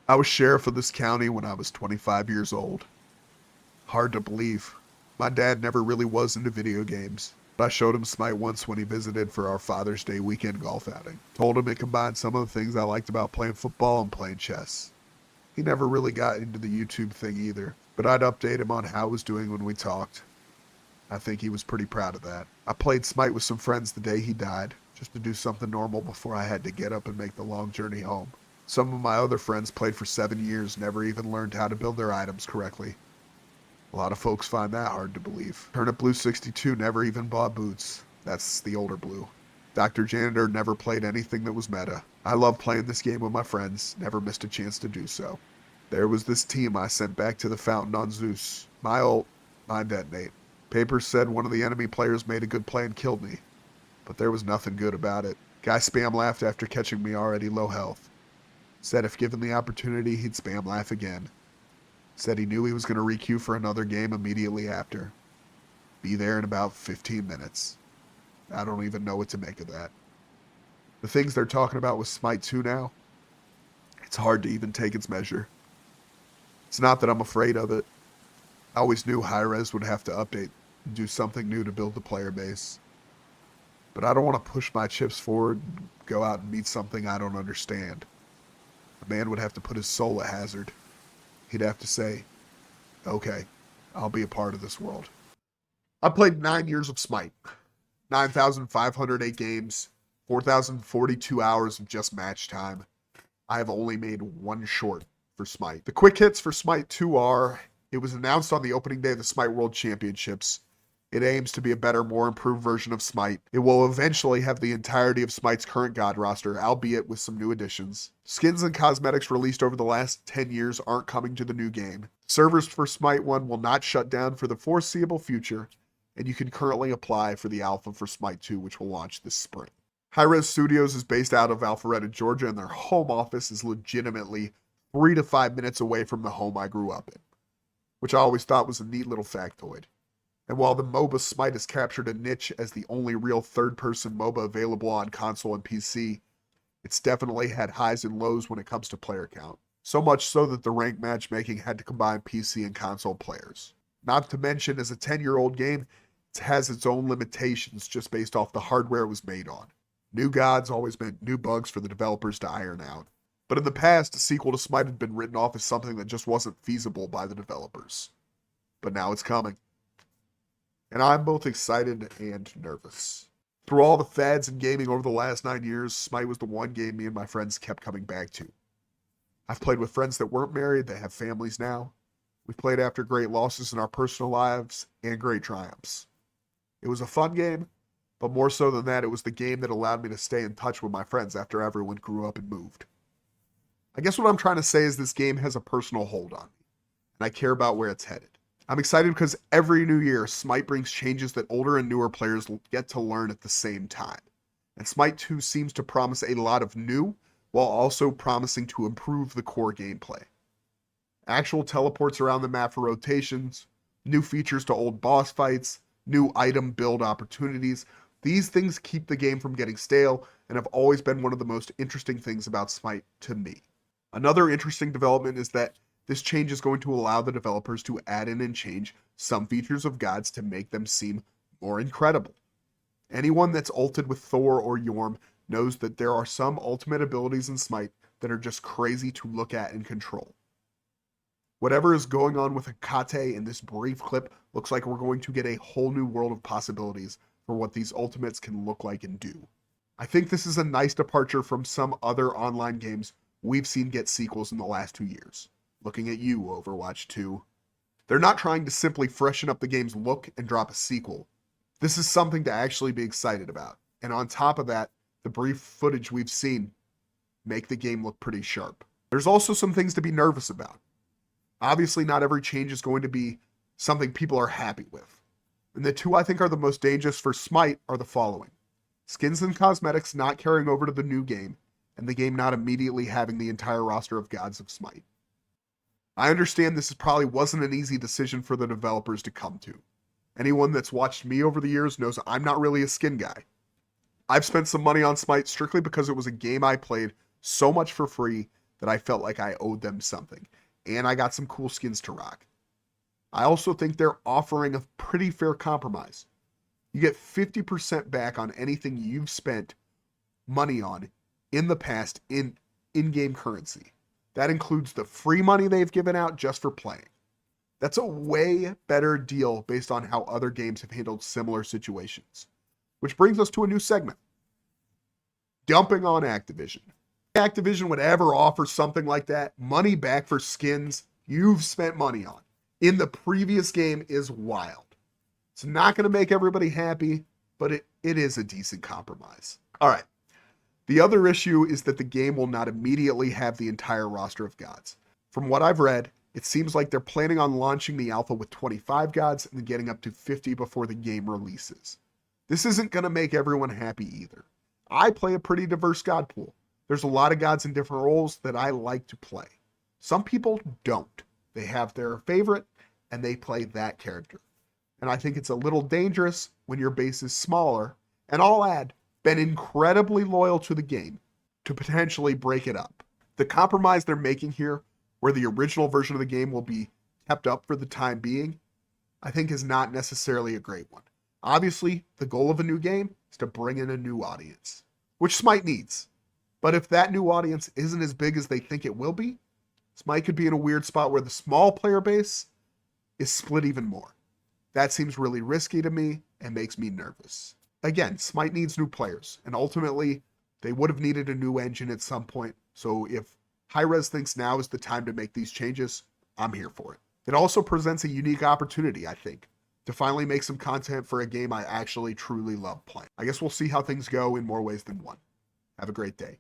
I was sheriff of this county when I was 25 years old. Hard to believe. My dad never really was into video games, but I showed him Smite once when he visited for our Father's Day weekend golf outing. Told him it combined some of the things I liked about playing football and playing chess. He never really got into the YouTube thing either, but I'd update him on how I was doing when we talked. I think he was pretty proud of that. I played Smite with some friends the day he died, just to do something normal before I had to get up and make the long journey home. Some of my other friends played for 7 years, never even learned how to build their items correctly. A lot of folks find that hard to believe. Turnip Blue 62 never even bought boots. That's the older Blue. Dr. Janitor never played anything that was meta. I love playing this game with my friends, never missed a chance to do so. There was this team I sent back to the fountain on Zeus. My ult, mine detonate. Papers said one of the enemy players made a good play and killed me, but there was nothing good about it. Guy spam laughed after catching me already low health. Said if given the opportunity, he'd spam laugh again. Said he knew he was going to requeue for another game immediately after. Be there in about 15 minutes. I don't even know what to make of that. The things they're talking about with Smite 2 now, it's hard to even take its measure. It's not that I'm afraid of it. I always knew Hi-Rez would have to update and do something new to build the player base. But I don't want to push my chips forward and go out and meet something I don't understand. A man would have to put his soul at hazard. He'd have to say, okay, I'll be a part of this world. I played 9 years of Smite, 9,508 games, 4,042 hours of just match time. I have only made one short for Smite. The quick hits for Smite 2 are, it was announced on the opening day of the Smite World Championships. It aims to be a better, more improved version of Smite. It will eventually have the entirety of Smite's current god roster, albeit with some new additions. Skins and cosmetics released over the last 10 years aren't coming to the new game. Servers for Smite 1 will not shut down for the foreseeable future, and you can currently apply for the alpha for Smite 2, which will launch this spring. Hi-Rez Studios is based out of Alpharetta, Georgia, and their home office is legitimately 3 to 5 minutes away from the home I grew up in, which I always thought was a neat little factoid. And while the MOBA Smite has captured a niche as the only real third-person MOBA available on console and PC, it's definitely had highs and lows when it comes to player count. So much so that the ranked matchmaking had to combine PC and console players. Not to mention, as a 10-year-old game, it has its own limitations just based off the hardware it was made on. New gods always meant new bugs for the developers to iron out. But in the past, a sequel to Smite had been written off as something that just wasn't feasible by the developers. But now it's coming. And I'm both excited and nervous. Through all the fads in gaming over the last 9 years, Smite was the one game me and my friends kept coming back to. I've played with friends that weren't married, that have families now. We've played after great losses in our personal lives and great triumphs. It was a fun game, but more so than that, it was the game that allowed me to stay in touch with my friends after everyone grew up and moved. I guess what I'm trying to say is this game has a personal hold on me, and I care about where it's headed. I'm excited because every new year, Smite brings changes that older and newer players get to learn at the same time. And Smite 2 seems to promise a lot of new, while also promising to improve the core gameplay. Actual teleports around the map for rotations, new features to old boss fights, new item build opportunities. These things keep the game from getting stale and have always been one of the most interesting things about Smite to me. Another interesting development is that this change is going to allow the developers to add in and change some features of gods to make them seem more incredible. Anyone that's ulted with Thor or Yorm knows that there are some ultimate abilities in Smite that are just crazy to look at and control. Whatever is going on with Hekate in this brief clip looks like we're going to get a whole new world of possibilities for what these ultimates can look like and do. I think this is a nice departure from some other online games we've seen get sequels in the last 2 years. Looking at you, Overwatch 2. They're not trying to simply freshen up the game's look and drop a sequel. This is something to actually be excited about. And on top of that, the brief footage we've seen make the game look pretty sharp. There's also some things to be nervous about. Obviously, not every change is going to be something people are happy with. And the two I think are the most dangerous for Smite are the following. Skins and cosmetics not carrying over to the new game, and the game not immediately having the entire roster of gods of Smite. I understand this probably wasn't an easy decision for the developers to come to. Anyone that's watched me over the years knows I'm not really a skin guy. I've spent some money on Smite strictly because it was a game I played so much for free that I felt like I owed them something. And I got some cool skins to rock. I also think they're offering a pretty fair compromise. You get 50% back on anything you've spent money on in the past in in-game currency. That includes the free money they've given out just for playing. That's a way better deal based on how other games have handled similar situations. Which brings us to a new segment. Dumping on Activision. Activision would ever offer something like that, money back for skins you've spent money on in the previous game, is wild. It's not going to make everybody happy, but it is a decent compromise. All right. The other issue is that the game will not immediately have the entire roster of gods. From what I've read, it seems like they're planning on launching the alpha with 25 gods and getting up to 50 before the game releases. This isn't going to make everyone happy either. I play a pretty diverse god pool. There's a lot of gods in different roles that I like to play. Some people don't. They have their favorite and they play that character. And I think it's a little dangerous when your base is smaller, and I'll add, been incredibly loyal to the game, to potentially break it up. The compromise they're making here, where the original version of the game will be kept up for the time being, I think is not necessarily a great one. Obviously, the goal of a new game is to bring in a new audience, which Smite needs. But if that new audience isn't as big as they think it will be, Smite could be in a weird spot where the small player base is split even more. That seems really risky to me and makes me nervous. Again, Smite needs new players, and ultimately, they would have needed a new engine at some point. So if Hi-Rez thinks now is the time to make these changes, I'm here for it. It also presents a unique opportunity, I think, to finally make some content for a game I actually truly love playing. I guess we'll see how things go in more ways than one. Have a great day.